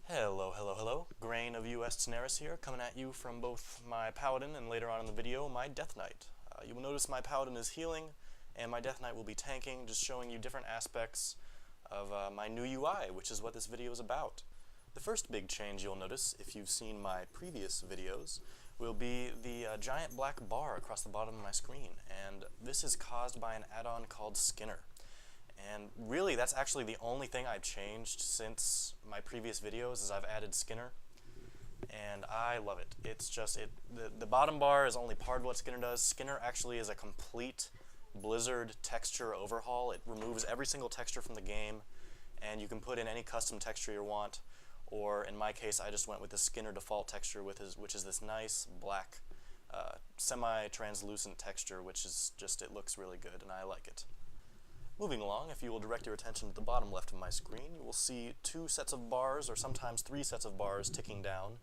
Hello, hello, hello. Grain of US Daenerys here, coming at you from both my Paladin and later on in the video, my Death Knight. You will notice my Paladin is healing, and my Death Knight will be tanking, just showing you different aspects of my new UI, which is what this video is about. The first big change you'll notice, if you've seen my previous videos, will be the giant black bar across the bottom of my screen, and this is caused by an add-on called Skinner. And really, that's actually the only thing I've changed since my previous videos, is I've added Skinner, and I love it. It's just, the bottom bar is only part of what Skinner does. Skinner actually is a complete Blizzard texture overhaul. It removes every single texture from the game, and you can put in any custom texture you want, or in my case, I just went with the Skinner default texture, which is this nice black, semi-translucent texture, which is just, it looks really good, and I like it. Moving along, if you will direct your attention to the bottom left of my screen, you will see two sets of bars, or sometimes three sets of bars, ticking down,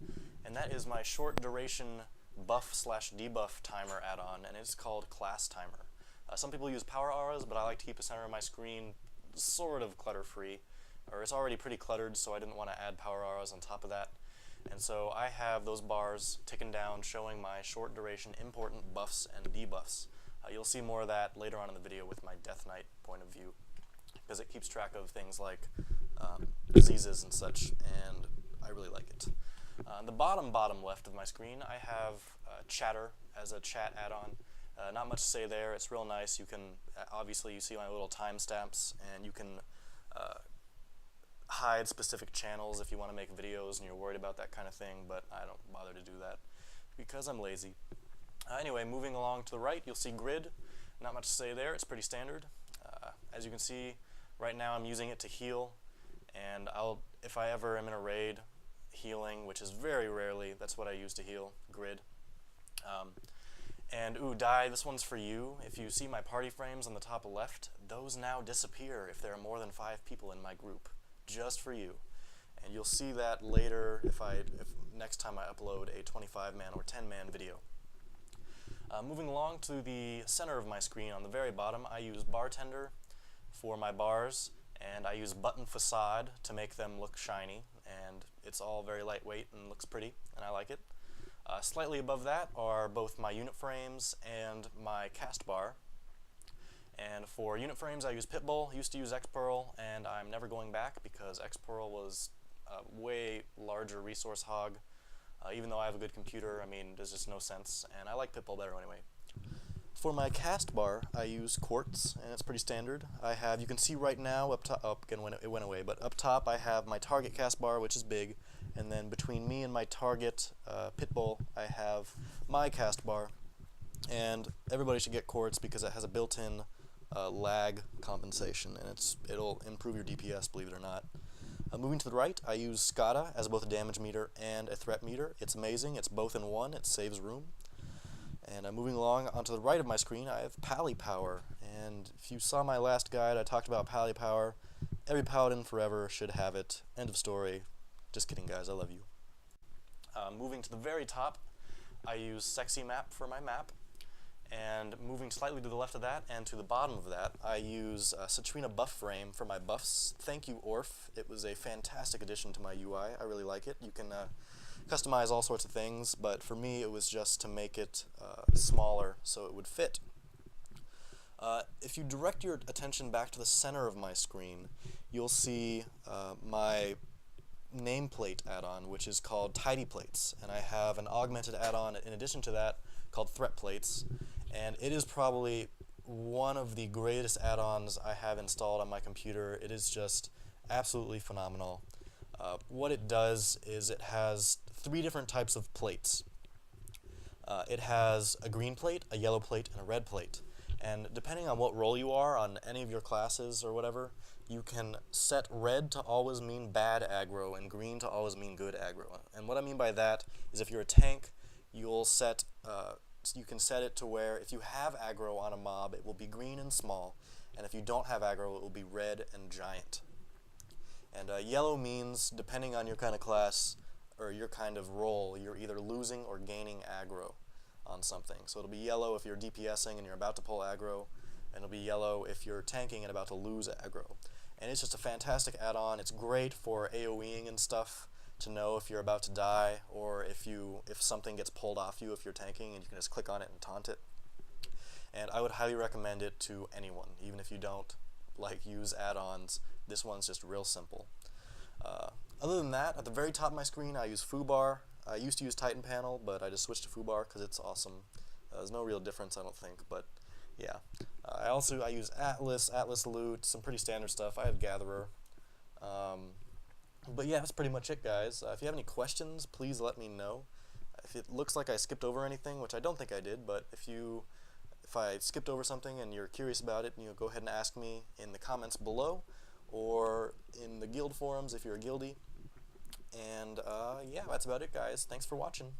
and that is my short duration buff/debuff timer add-on, and it's called Classtimer. Some people use power auras, but I like to keep the center of my screen sort of clutter-free, or it's already pretty cluttered, so I didn't want to add power auras on top of that. And so I have those bars ticking down, showing my short duration important buffs and debuffs. You'll see more of that later on in the video with my Death Knight point of view, because it keeps track of things like diseases and such, and I really like it. On the bottom left of my screen, I have Chatter as a chat add-on. Not much to say there. It's real nice. You can, obviously, you see my little timestamps, and you can hide specific channels if you want to make videos and you're worried about that kind of thing, but I don't bother to do that because I'm lazy. Anyway, moving along to the right, you'll see Grid. Not much to say there. It's pretty standard. As you can see, right now I'm using it to heal, and if I ever am in a raid healing, which is very rarely, that's what I use to heal, Grid. And ooh, Die, this one's for you. If you see my party frames on the top left, those now disappear if there are more than 5 people in my group, just for you. And you'll see that later if next time I upload a 25-man or 10-man video. Moving along to the center of my screen, on the very bottom, I use Bartender for my bars, and I use ButtonFacade to make them look shiny, and it's all very lightweight and looks pretty, and I like it. Slightly above that are both my unit frames and my cast bar. And for unit frames, I use Pitbull, used to use Xpearl, and I'm never going back because Xpearl was a way larger resource hog. Even though I have a good computer, I mean, there's just no sense, and I like Pitbull better anyway. For my cast bar, I use Quartz, and it's pretty standard. I have, you can see right now, up top, again, it went away, but up top I have my target cast bar, which is big, and then between me and my target, Pitbull, I have my cast bar, and everybody should get Quartz because it has a built-in lag compensation, and it'll improve your DPS, believe it or not. Moving to the right, I use Skada as both a damage meter and a threat meter. It's amazing. It's both in one. It saves room. And moving along onto the right of my screen, I have PallyPower. And if you saw my last guide, I talked about PallyPower. Every Paladin forever should have it. End of story. Just kidding, guys. I love you. Moving to the very top, I use Sexymap for my map. And moving slightly to the left of that and to the bottom of that, I use SatrinaBuffFrame for my buffs. Thank you, Orf. It was a fantastic addition to my UI. I really like it. You can customize all sorts of things, but for me it was just to make it smaller so it would fit. If you direct your attention back to the center of my screen, you'll see my nameplate add-on, which is called Tidy Plates, and I have an augmented add-on in addition to that called Threat Plates, and it is probably one of the greatest add-ons I have installed on my computer. It is just absolutely phenomenal. What it does is it has 3 different types of plates. It has a green plate, a yellow plate, and a red plate. And depending on what role you are on any of your classes or whatever, you can set red to always mean bad aggro and green to always mean good aggro. And what I mean by that is if you're a tank, you'll set you can set it to where if you have aggro on a mob, it will be green and small, and if you don't have aggro, it will be red and giant. And yellow means, depending on your kind of class or your kind of role, you're either losing or gaining aggro on something. So it'll be yellow if you're DPSing and you're about to pull aggro, and it'll be yellow if you're tanking and about to lose aggro. And it's just a fantastic add-on. It's great for AoEing and stuff, to know if you're about to die or if something gets pulled off you if you're tanking, and you can just click on it and taunt it. And I would highly recommend it to anyone, even if you don't use add-ons. This one's just real simple. Other than that, at the very top of my screen, I use Fubar. I used to use Titan Panel, but I just switched to Fubar because it's awesome. There's no real difference, I don't think, but yeah. I use Atlas, Atlasloot, some pretty standard stuff. I have Gatherer. But yeah, that's pretty much it, guys. If you have any questions, please let me know. If it looks like I skipped over anything, which I don't think I did, but if I skipped over something and you're curious about it, go ahead and ask me in the comments below or in the guild forums if you're a guildie. And yeah, that's about it, guys. Thanks for watching.